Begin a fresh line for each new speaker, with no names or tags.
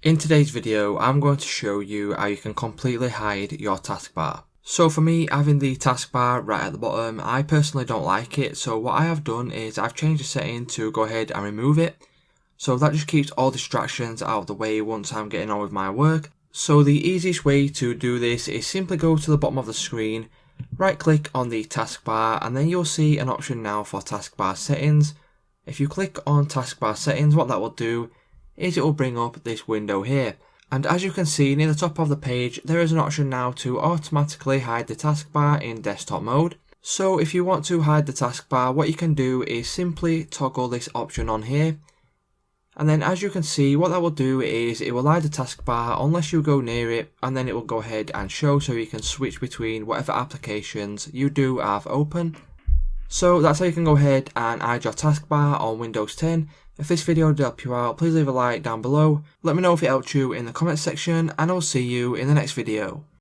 In today's video, I'm going to show you how you can completely hide your taskbar. So for me, having the taskbar right at the bottom, I personally don't like it. So what I have done is I've changed the setting to go ahead and remove it. So that just keeps all distractions out of the way once I'm getting on with my work. So the easiest way to do this is simply go to the bottom of the screen, right click on the taskbar, and then you'll see an option now for taskbar settings. If you click on taskbar settings, what that will do is it will bring up this window here. And as you can see near the top of the page, there is an option now to automatically hide the taskbar in desktop mode. So if you want to hide the taskbar, what you can do is simply toggle this option on here. And then as you can see, what that will do is it will hide the taskbar unless you go near it, and then it will go ahead and show so you can switch between whatever applications you do have open. So that's how you can go ahead and hide your taskbar on Windows 10. If this video did help you out, please leave a like down below. Let me know if it helped you in the comment section, and I'll see you in the next video.